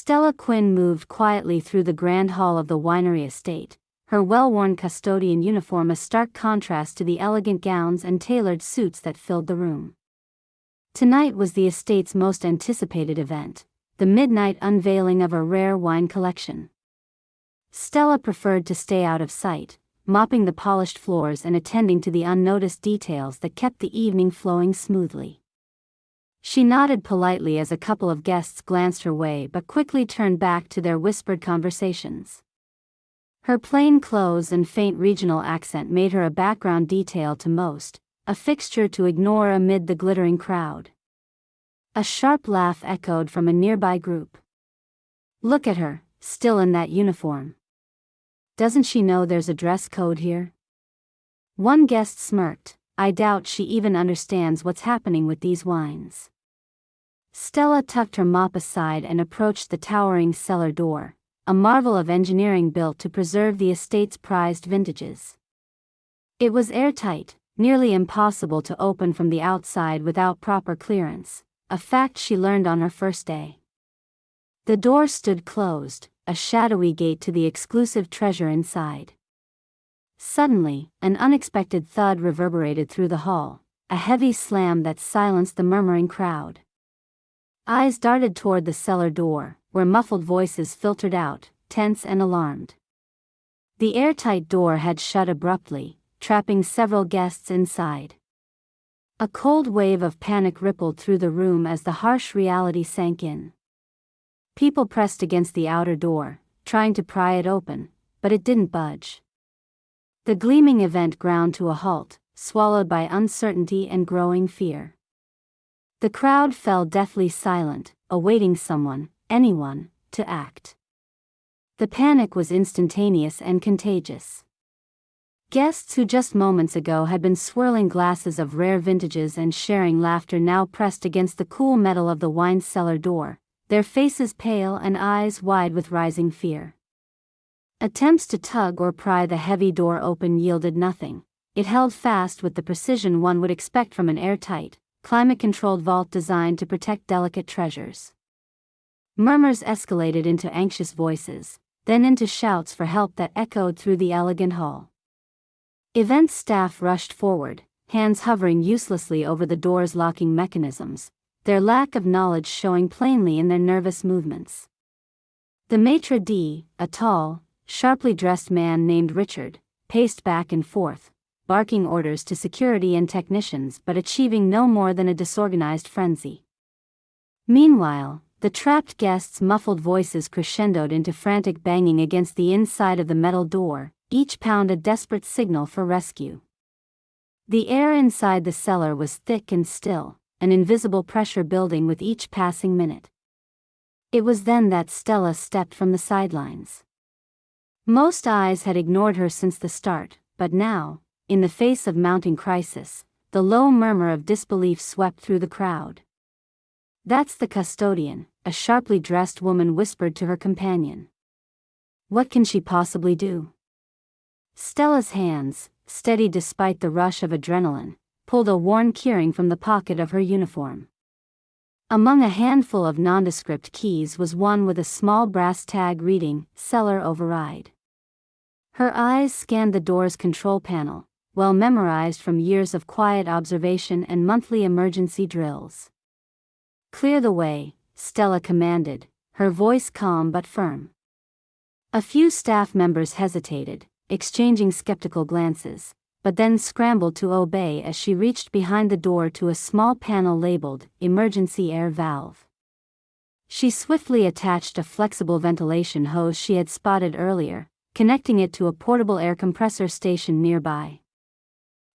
Stella Quinn moved quietly through the grand hall of the winery estate, her well-worn custodian uniform a stark contrast to the elegant gowns and tailored suits that filled the room. Tonight was the estate's most anticipated event, the midnight unveiling of a rare wine collection. Stella preferred to stay out of sight, mopping the polished floors and attending to the unnoticed details that kept the evening flowing smoothly. She nodded politely as a couple of guests glanced her way but quickly turned back to their whispered conversations. Her plain clothes and faint regional accent made her a background detail to most, a fixture to ignore amid the glittering crowd. A sharp laugh echoed from a nearby group. "Look at her, still in that uniform. Doesn't she know there's a dress code here?" One guest smirked. "I doubt she even understands what's happening with these wines." Stella tucked her mop aside and approached the towering cellar door, a marvel of engineering built to preserve the estate's prized vintages. It was airtight, nearly impossible to open from the outside without proper clearance, a fact she learned on her first day. The door stood closed, a shadowy gate to the exclusive treasure inside. Suddenly, an unexpected thud reverberated through the hall, a heavy slam that silenced the murmuring crowd. Eyes darted toward the cellar door, where muffled voices filtered out, tense and alarmed. The airtight door had shut abruptly, trapping several guests inside. A cold wave of panic rippled through the room as the harsh reality sank in. People pressed against the outer door, trying to pry it open, but it didn't budge. The gleaming event ground to a halt, swallowed by uncertainty and growing fear. The crowd fell deathly silent, awaiting someone, anyone, to act. The panic was instantaneous and contagious. Guests who just moments ago had been swirling glasses of rare vintages and sharing laughter now pressed against the cool metal of the wine cellar door, their faces pale and eyes wide with rising fear. Attempts to tug or pry the heavy door open yielded nothing. It held fast with the precision one would expect from an airtight, climate-controlled vault designed to protect delicate treasures. Murmurs escalated into anxious voices, then into shouts for help that echoed through the elegant hall. Events staff rushed forward, hands hovering uselessly over the door's locking mechanisms, their lack of knowledge showing plainly in their nervous movements. The maitre d', a tall, sharply dressed man named Richard, paced back and forth, barking orders to security and technicians but achieving no more than a disorganized frenzy. Meanwhile, the trapped guests' muffled voices crescendoed into frantic banging against the inside of the metal door, each pound a desperate signal for rescue. The air inside the cellar was thick and still, an invisible pressure building with each passing minute. It was then that Stella stepped from the sidelines. Most eyes had ignored her since the start, but now, in the face of mounting crisis, the low murmur of disbelief swept through the crowd. "That's the custodian," a sharply dressed woman whispered to her companion. "What can she possibly do?" Stella's hands, steady despite the rush of adrenaline, pulled a worn keyring from the pocket of her uniform. Among a handful of nondescript keys was one with a small brass tag reading, "Cellar Override." Her eyes scanned the door's control panel, well memorized from years of quiet observation and monthly emergency drills. "Clear the way," Stella commanded, her voice calm but firm. A few staff members hesitated, exchanging skeptical glances, but then scrambled to obey as she reached behind the door to a small panel labeled, "Emergency Air Valve." She swiftly attached a flexible ventilation hose she had spotted earlier, connecting it to a portable air compressor station nearby.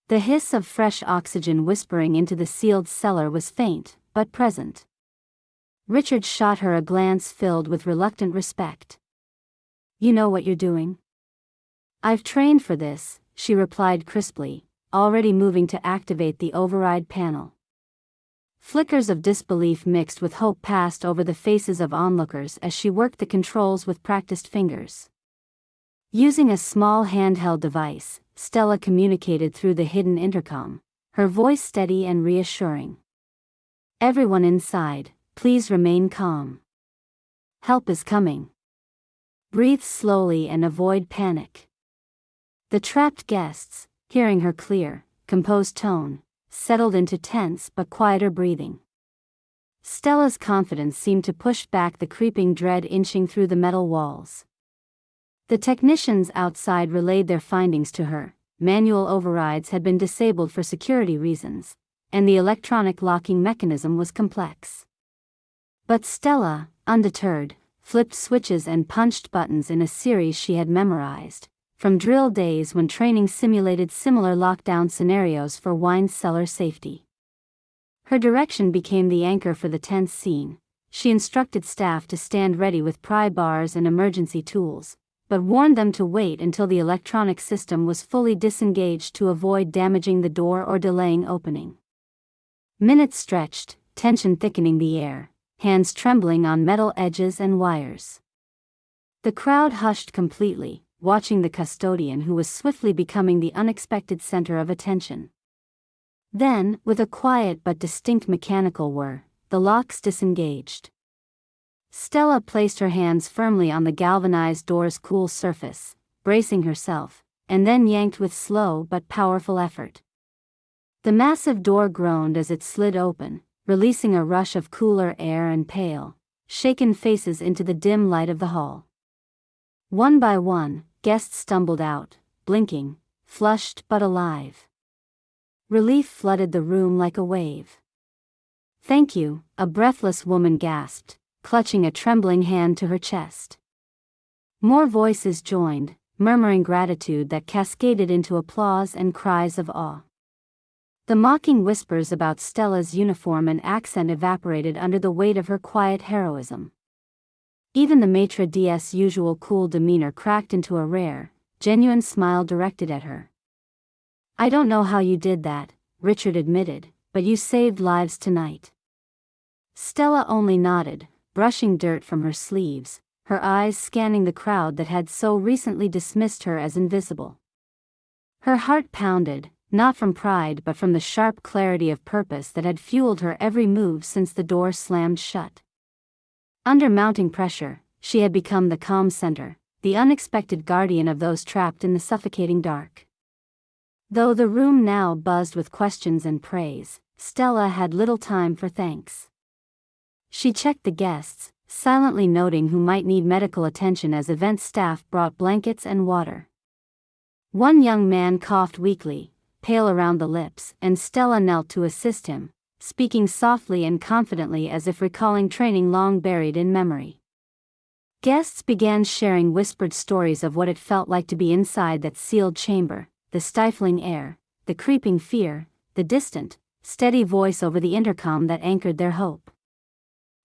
The hiss of fresh oxygen whispering into the sealed cellar was faint, but present. Richard shot her a glance filled with reluctant respect. "You know what you're doing?" "I've trained for this," she replied crisply, already moving to activate the override panel. Flickers of disbelief mixed with hope passed over the faces of onlookers as she worked the controls with practiced fingers. Using a small handheld device, Stella communicated through the hidden intercom, her voice steady and reassuring. "Everyone inside, please remain calm. Help is coming. Breathe slowly and avoid panic. The trapped guests, hearing her clear, composed tone, settled into tense but quieter breathing. Stella's confidence seemed to push back the creeping dread inching through the metal walls. The technicians outside relayed their findings to her. Manual overrides had been disabled for security reasons, and the electronic locking mechanism was complex. But Stella, undeterred, flipped switches and punched buttons in a series she had memorized, from drill days when training simulated similar lockdown scenarios for wine cellar safety. Her direction became the anchor for the tense scene. She instructed staff to stand ready with pry bars and emergency tools, but warned them to wait until the electronic system was fully disengaged to avoid damaging the door or delaying opening. Minutes stretched, tension thickening the air, hands trembling on metal edges and wires. The crowd hushed completely, watching the custodian who was swiftly becoming the unexpected center of attention. Then, with a quiet but distinct mechanical whir, the locks disengaged. Stella placed her hands firmly on the galvanized door's cool surface, bracing herself, and then yanked with slow but powerful effort. The massive door groaned as it slid open, releasing a rush of cooler air and pale, shaken faces into the dim light of the hall. One by one, guests stumbled out, blinking, flushed but alive. Relief flooded the room like a wave. "Thank you," a breathless woman gasped, clutching a trembling hand to her chest. More voices joined, murmuring gratitude that cascaded into applause and cries of awe. The mocking whispers about Stella's uniform and accent evaporated under the weight of her quiet heroism. Even the maitre d's usual cool demeanor cracked into a rare, genuine smile directed at her. "I don't know how you did that," Richard admitted, "but you saved lives tonight." Stella only nodded, brushing dirt from her sleeves, her eyes scanning the crowd that had so recently dismissed her as invisible. Her heart pounded, not from pride but from the sharp clarity of purpose that had fueled her every move since the door slammed shut. Under mounting pressure, she had become the calm center, the unexpected guardian of those trapped in the suffocating dark. Though the room now buzzed with questions and praise, Stella had little time for thanks. She checked the guests, silently noting who might need medical attention as event staff brought blankets and water. One young man coughed weakly, pale around the lips, and Stella knelt to assist him, speaking softly and confidently as if recalling training long buried in memory. Guests began sharing whispered stories of what it felt like to be inside that sealed chamber, the stifling air, the creeping fear, the distant, steady voice over the intercom that anchored their hope.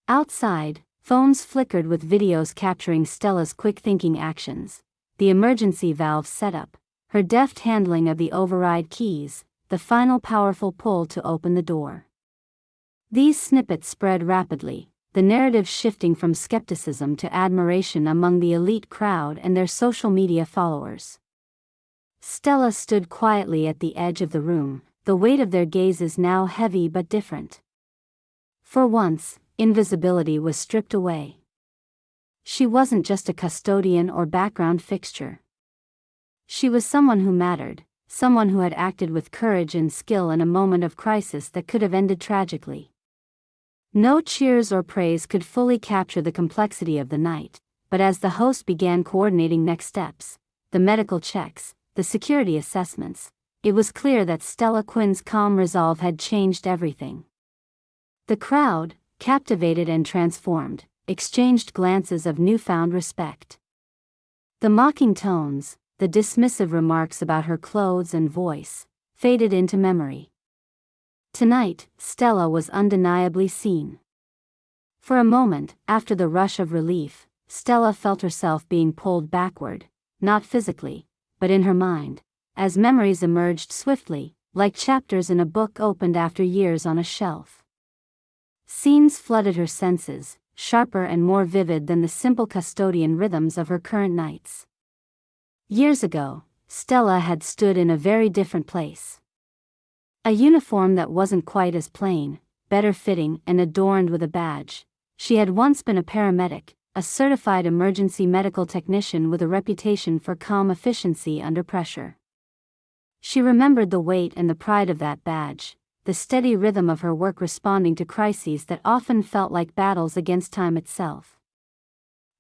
Outside, phones flickered with videos capturing Stella's quick-thinking actions, the emergency valve setup, her deft handling of the override keys, the final powerful pull to open the door. These snippets spread rapidly, the narrative shifting from skepticism to admiration among the elite crowd and their social media followers. Stella stood quietly at the edge of the room, the weight of their gazes now heavy but different. For once, invisibility was stripped away. She wasn't just a custodian or background fixture. She was someone who mattered, someone who had acted with courage and skill in a moment of crisis that could have ended tragically. No cheers or praise could fully capture the complexity of the night, but as the host began coordinating next steps, the medical checks, the security assessments, it was clear that Stella Quinn's calm resolve had changed everything. The crowd, captivated and transformed, exchanged glances of newfound respect. The mocking tones, the dismissive remarks about her clothes and voice, faded into memory. Tonight, Stella was undeniably seen. For a moment, after the rush of relief, Stella felt herself being pulled backward, not physically, but in her mind, as memories emerged swiftly, like chapters in a book opened after years on a shelf. Scenes flooded her senses, sharper and more vivid than the simple custodian rhythms of her current nights. Years ago, Stella had stood in a very different place. A uniform that wasn't quite as plain, better fitting and adorned with a badge. She had once been a paramedic, a certified emergency medical technician with a reputation for calm efficiency under pressure. She remembered the weight and the pride of that badge, the steady rhythm of her work responding to crises that often felt like battles against time itself.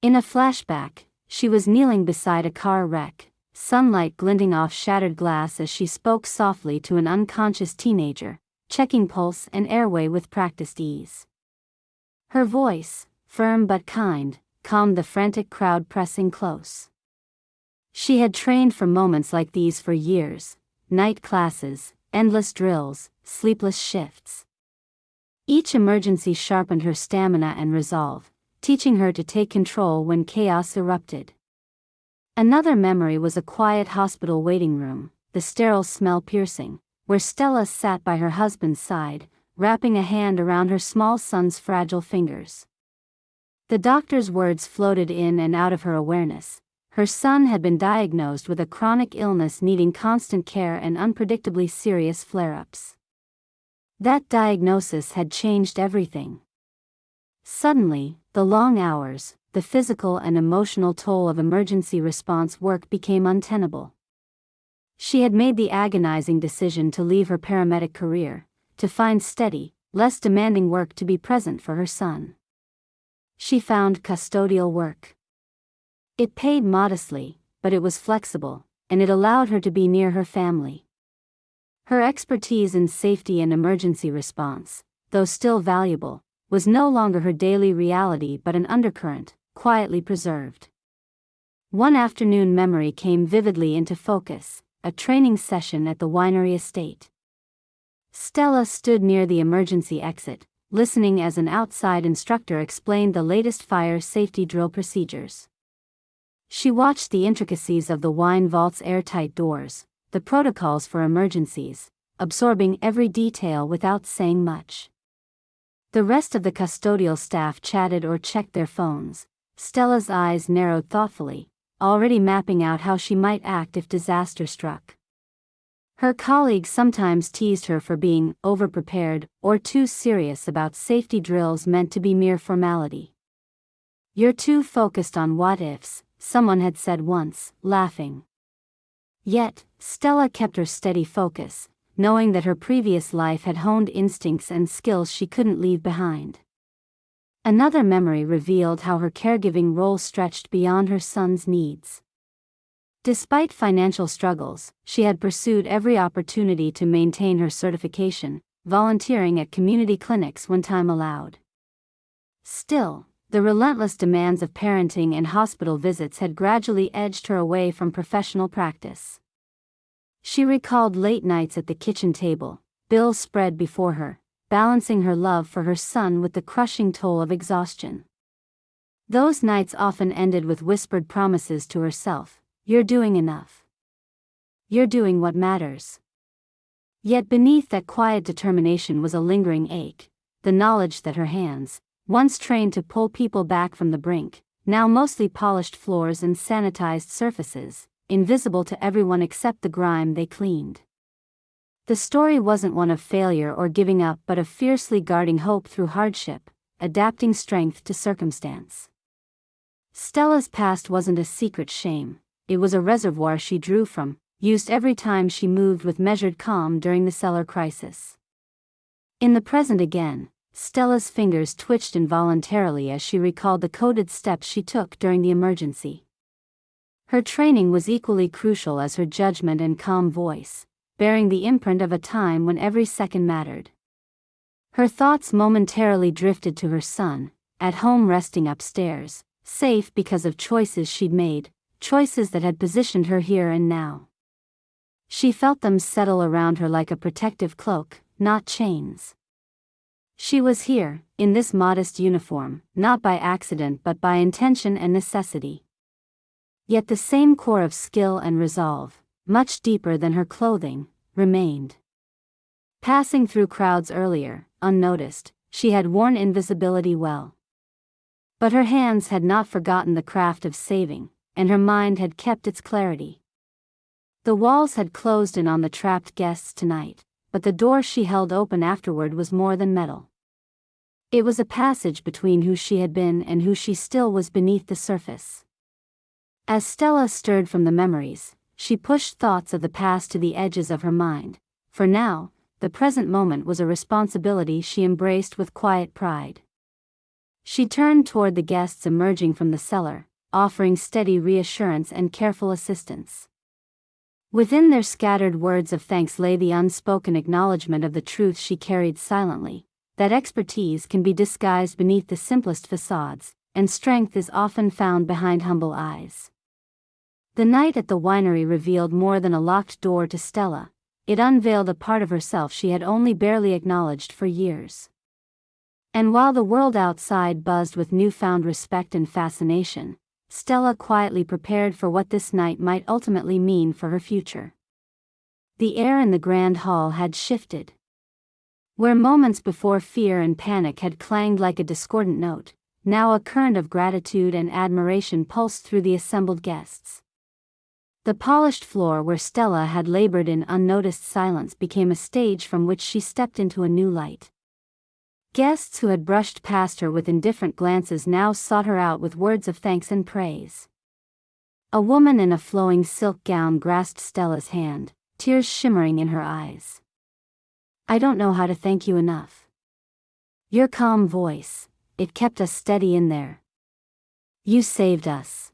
In a flashback, she was kneeling beside a car wreck, sunlight glinting off shattered glass as she spoke softly to an unconscious teenager, checking pulse and airway with practiced ease. Her voice, firm but kind, calmed the frantic crowd pressing close. She had trained for moments like these for years, night classes, endless drills, sleepless shifts. Each emergency sharpened her stamina and resolve, teaching her to take control when chaos erupted. Another memory was a quiet hospital waiting room, the sterile smell piercing, where Stella sat by her husband's side, wrapping a hand around her small son's fragile fingers. The doctor's words floated in and out of her awareness. Her son had been diagnosed with a chronic illness needing constant care and unpredictably serious flare-ups. That diagnosis had changed everything. Suddenly, the long hours, the physical and emotional toll of emergency response work became untenable. She had made the agonizing decision to leave her paramedic career, to find steady, less demanding work to be present for her son. She found custodial work. It paid modestly, but it was flexible, and it allowed her to be near her family. Her expertise in safety and emergency response, though still valuable, was no longer her daily reality but an undercurrent, quietly preserved. One afternoon memory came vividly into focus, a training session at the winery estate. Stella stood near the emergency exit, listening as an outside instructor explained the latest fire safety drill procedures. She watched the intricacies of the wine vault's airtight doors, the protocols for emergencies, absorbing every detail without saying much. The rest of the custodial staff chatted or checked their phones. Stella's eyes narrowed thoughtfully, already mapping out how she might act if disaster struck. Her colleagues sometimes teased her for being overprepared or too serious about safety drills meant to be mere formality. "You're too focused on what-ifs," someone had said once, laughing. Yet, Stella kept her steady focus, knowing that her previous life had honed instincts and skills she couldn't leave behind. Another memory revealed how her caregiving role stretched beyond her son's needs. Despite financial struggles, she had pursued every opportunity to maintain her certification, volunteering at community clinics when time allowed. Still, the relentless demands of parenting and hospital visits had gradually edged her away from professional practice. She recalled late nights at the kitchen table, bills spread before her, balancing her love for her son with the crushing toll of exhaustion. Those nights often ended with whispered promises to herself, "You're doing enough. You're doing what matters." Yet beneath that quiet determination was a lingering ache, the knowledge that her hands, once trained to pull people back from the brink, now mostly polished floors and sanitized surfaces, invisible to everyone except the grime they cleaned. The story wasn't one of failure or giving up but of fiercely guarding hope through hardship, adapting strength to circumstance. Stella's past wasn't a secret shame, it was a reservoir she drew from, used every time she moved with measured calm during the Cellar crisis. In the present again, Stella's fingers twitched involuntarily as she recalled the coded steps she took during the emergency. Her training was equally crucial as her judgment and calm voice, bearing the imprint of a time when every second mattered. Her thoughts momentarily drifted to her son, at home resting upstairs, safe because of choices she'd made, choices that had positioned her here and now. She felt them settle around her like a protective cloak, not chains. She was here, in this modest uniform, not by accident but by intention and necessity. Yet the same core of skill and resolve, much deeper than her clothing, remained. Passing through crowds earlier, unnoticed, she had worn invisibility well. But her hands had not forgotten the craft of saving, and her mind had kept its clarity. The walls had closed in on the trapped guests tonight, but the door she held open afterward was more than metal. It was a passage between who she had been and who she still was beneath the surface. As Stella stirred from the memories, she pushed thoughts of the past to the edges of her mind. For now, the present moment was a responsibility she embraced with quiet pride. She turned toward the guests emerging from the cellar, offering steady reassurance and careful assistance. Within their scattered words of thanks lay the unspoken acknowledgement of the truth she carried silently, that expertise can be disguised beneath the simplest facades, and strength is often found behind humble eyes. The night at the winery revealed more than a locked door to Stella. It unveiled a part of herself she had only barely acknowledged for years. And while the world outside buzzed with newfound respect and fascination, Stella quietly prepared for what this night might ultimately mean for her future. The air in the grand hall had shifted. Where moments before fear and panic had clanged like a discordant note, now a current of gratitude and admiration pulsed through the assembled guests. The polished floor where Stella had labored in unnoticed silence became a stage from which she stepped into a new light. Guests who had brushed past her with indifferent glances now sought her out with words of thanks and praise. A woman in a flowing silk gown grasped Stella's hand, tears shimmering in her eyes. "I don't know how to thank you enough. Your calm voice, it kept us steady in there. You saved us."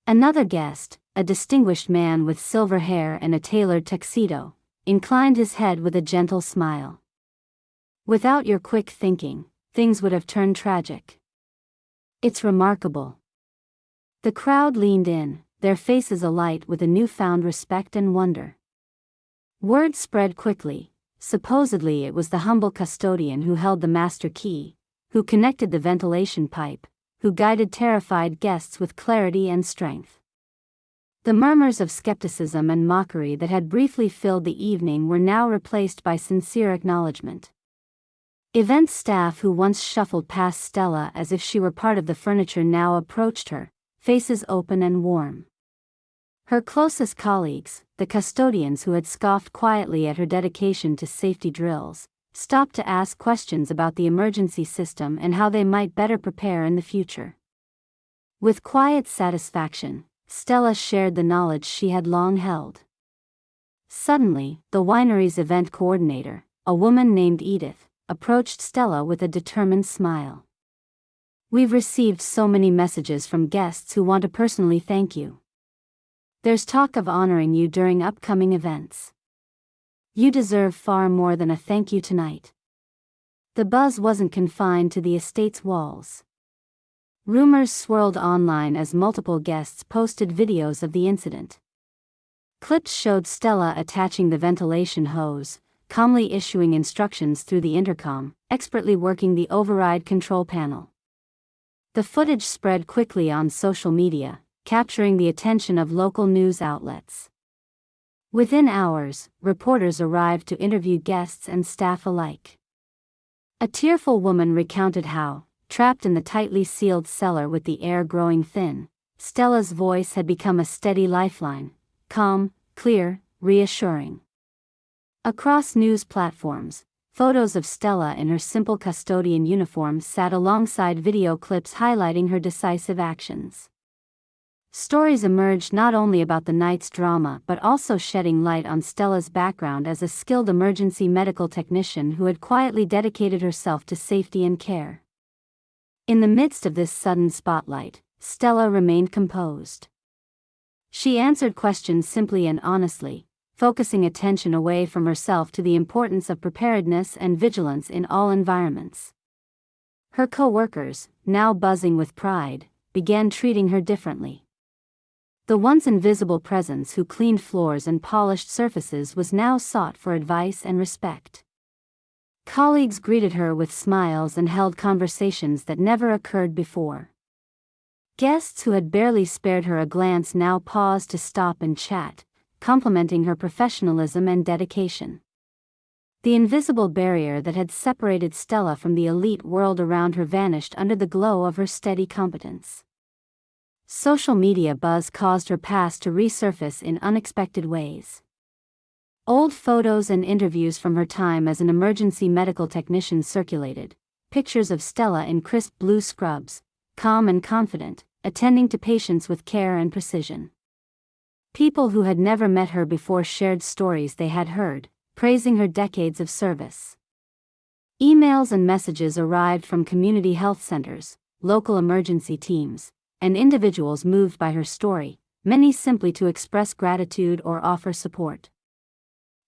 Another guest, a distinguished man with silver hair and a tailored tuxedo, inclined his head with a gentle smile. "Without your quick thinking, things would have turned tragic. It's remarkable." The crowd leaned in, their faces alight with a newfound respect and wonder. Word spread quickly. Supposedly it was the humble custodian who held the master key, who connected the ventilation pipe, who guided terrified guests with clarity and strength. The murmurs of skepticism and mockery that had briefly filled the evening were now replaced by sincere acknowledgement. Event staff who once shuffled past Stella as if she were part of the furniture now approached her, faces open and warm. Her closest colleagues, the custodians who had scoffed quietly at her dedication to safety drills, stopped to ask questions about the emergency system and how they might better prepare in the future. With quiet satisfaction, Stella shared the knowledge she had long held. Suddenly, the winery's event coordinator, a woman named Edith, approached Stella with a determined smile. "We've received so many messages from guests who want to personally thank you. There's talk of honoring you during upcoming events. You deserve far more than a thank you tonight." The buzz wasn't confined to the estate's walls. Rumors swirled online as multiple guests posted videos of the incident. Clips showed Stella attaching the ventilation hose, calmly issuing instructions through the intercom, expertly working the override control panel. The footage spread quickly on social media, capturing the attention of local news outlets. Within hours, reporters arrived to interview guests and staff alike. A tearful woman recounted how, trapped in the tightly sealed cellar with the air growing thin, Stella's voice had become a steady lifeline, calm, clear, reassuring. Across news platforms, photos of Stella in her simple custodian uniform sat alongside video clips highlighting her decisive actions. Stories emerged not only about the night's drama but also shedding light on Stella's background as a skilled emergency medical technician who had quietly dedicated herself to safety and care. In the midst of this sudden spotlight, Stella remained composed. She answered questions simply and honestly, focusing attention away from herself to the importance of preparedness and vigilance in all environments. Her co-workers, now buzzing with pride, began treating her differently. The once invisible presence who cleaned floors and polished surfaces was now sought for advice and respect. Colleagues greeted her with smiles and held conversations that never occurred before. Guests who had barely spared her a glance now paused to stop and chat, complimenting her professionalism and dedication. The invisible barrier that had separated Stella from the elite world around her vanished under the glow of her steady competence. Social media buzz caused her past to resurface in unexpected ways. Old photos and interviews from her time as an emergency medical technician circulated, pictures of Stella in crisp blue scrubs, calm and confident, attending to patients with care and precision. People who had never met her before shared stories they had heard, praising her decades of service. Emails and messages arrived from community health centers, local emergency teams, and individuals moved by her story, many simply to express gratitude or offer support.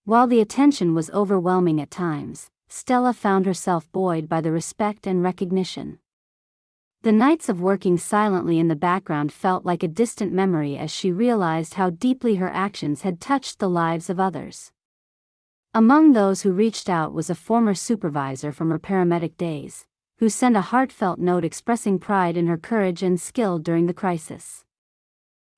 While the attention was overwhelming at times, Stella found herself buoyed by the respect and recognition. The nights of working silently in the background felt like a distant memory as she realized how deeply her actions had touched the lives of others. Among those who reached out was a former supervisor from her paramedic days, who sent a heartfelt note expressing pride in her courage and skill during the crisis.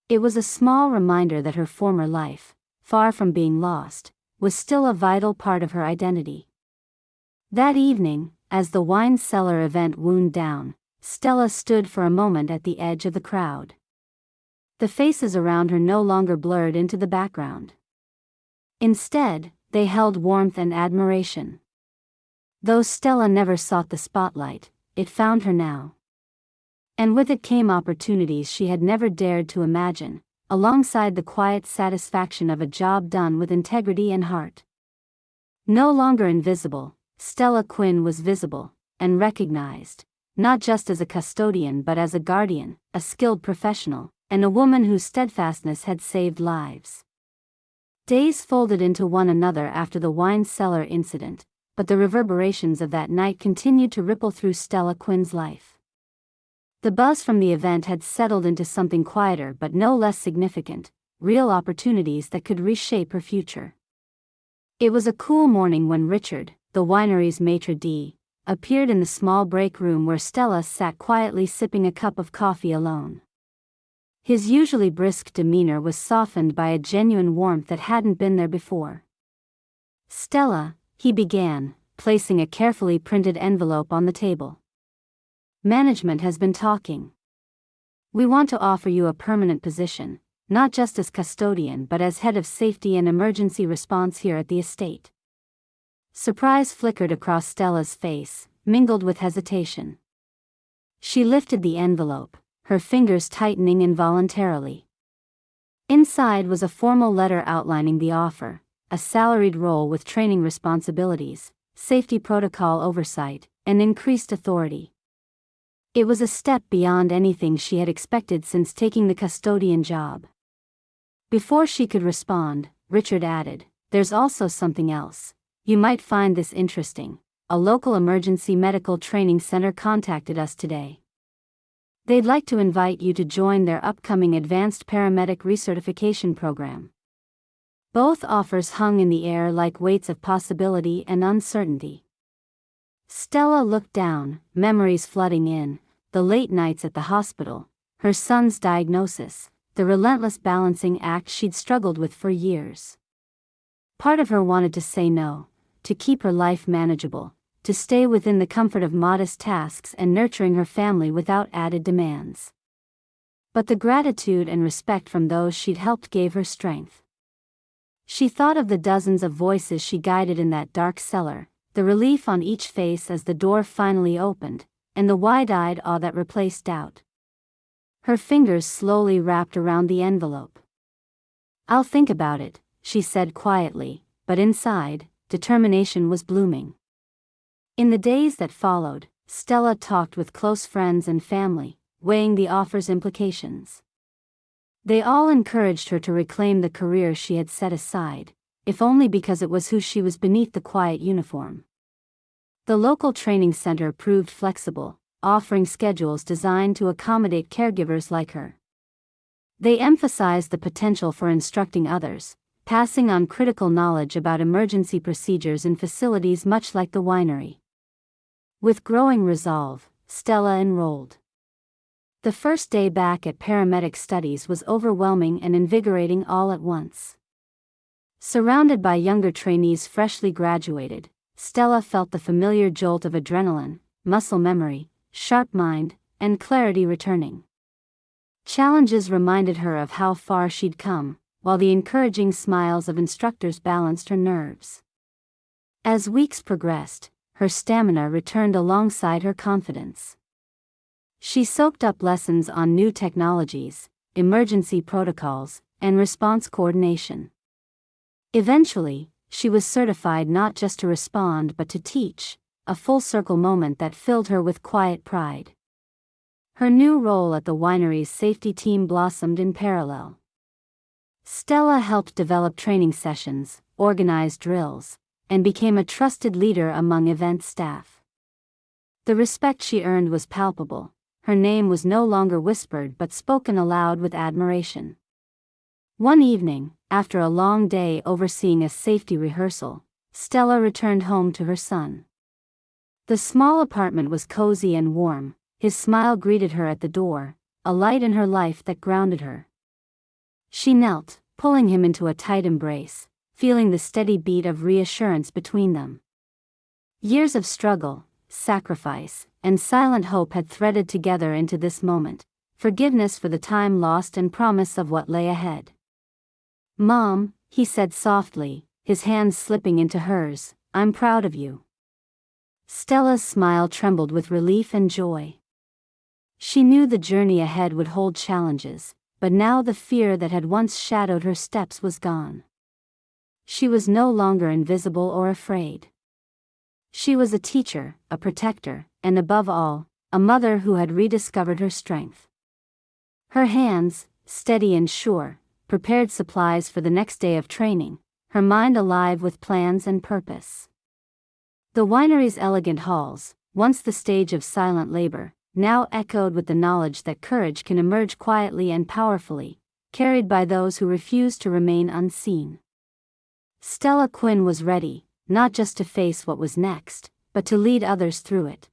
It was a small reminder that her former life, far from being lost, was still a vital part of her identity. That evening, as the wine cellar event wound down, Stella stood for a moment at the edge of the crowd. The faces around her no longer blurred into the background. Instead, they held warmth and admiration. Though Stella never sought the spotlight, it found her now. And with it came opportunities she had never dared to imagine, alongside the quiet satisfaction of a job done with integrity and heart. No longer invisible, Stella Quinn was visible, and recognized, not just as a custodian but as a guardian, a skilled professional, and a woman whose steadfastness had saved lives. Days folded into one another after the wine cellar incident, but the reverberations of that night continued to ripple through Stella Quinn's life. The buzz from the event had settled into something quieter but no less significant, real opportunities that could reshape her future. It was a cool morning when Richard, the winery's maitre d', appeared in the small break room where Stella sat quietly sipping a cup of coffee alone. His usually brisk demeanor was softened by a genuine warmth that hadn't been there before. "Stella," he began, placing a carefully printed envelope on the table. "Management has been talking. We want to offer you a permanent position, not just as custodian but as head of safety and emergency response here at the estate." Surprise flickered across Stella's face, mingled with hesitation. She lifted the envelope, her fingers tightening involuntarily. Inside was a formal letter outlining the offer, a salaried role with training responsibilities, safety protocol oversight, and increased authority. It was a step beyond anything she had expected since taking the custodian job. Before she could respond, Richard added, "There's also something else. You might find this interesting. A local emergency medical training center contacted us today. They'd like to invite you to join their upcoming advanced paramedic recertification program." Both offers hung in the air like weights of possibility and uncertainty. Stella looked down, memories flooding in, the late nights at the hospital, her son's diagnosis, the relentless balancing act she'd struggled with for years. Part of her wanted to say no, to keep her life manageable, to stay within the comfort of modest tasks and nurturing her family without added demands. But the gratitude and respect from those she'd helped gave her strength. She thought of the dozens of voices she guided in that dark cellar, the relief on each face as the door finally opened, and the wide-eyed awe that replaced doubt. Her fingers slowly wrapped around the envelope. "I'll think about it," she said quietly, but inside, determination was blooming. In the days that followed, Stella talked with close friends and family, weighing the offer's implications. They all encouraged her to reclaim the career she had set aside, if only because it was who she was beneath the quiet uniform. The local training center proved flexible, offering schedules designed to accommodate caregivers like her. They emphasized the potential for instructing others, passing on critical knowledge about emergency procedures in facilities much like the winery. With growing resolve, Stella enrolled. The first day back at paramedic studies was overwhelming and invigorating all at once. Surrounded by younger trainees freshly graduated, Stella felt the familiar jolt of adrenaline, muscle memory, sharp mind, and clarity returning. Challenges reminded her of how far she'd come, while the encouraging smiles of instructors balanced her nerves. As weeks progressed, her stamina returned alongside her confidence. She soaked up lessons on new technologies, emergency protocols, and response coordination. Eventually, she was certified not just to respond but to teach, a full-circle moment that filled her with quiet pride. Her new role at the winery's safety team blossomed in parallel. Stella helped develop training sessions, organized drills, and became a trusted leader among event staff. The respect she earned was palpable. Her name was no longer whispered but spoken aloud with admiration. One evening, after a long day overseeing a safety rehearsal, Stella returned home to her son. The small apartment was cozy and warm. His smile greeted her at the door, a light in her life that grounded her. She knelt, pulling him into a tight embrace, feeling the steady beat of reassurance between them. Years of struggle, sacrifice, and silent hope had threaded together into this moment, forgiveness for the time lost and promise of what lay ahead. "Mom," he said softly, his hands slipping into hers, "I'm proud of you." Stella's smile trembled with relief and joy. She knew the journey ahead would hold challenges, but now the fear that had once shadowed her steps was gone. She was no longer invisible or afraid. She was a teacher, a protector, and above all, a mother who had rediscovered her strength. Her hands, steady and sure, prepared supplies for the next day of training, her mind alive with plans and purpose. The winery's elegant halls, once the stage of silent labor, now echoed with the knowledge that courage can emerge quietly and powerfully, carried by those who refuse to remain unseen. Stella Quinn was ready, not just to face what was next, but to lead others through it.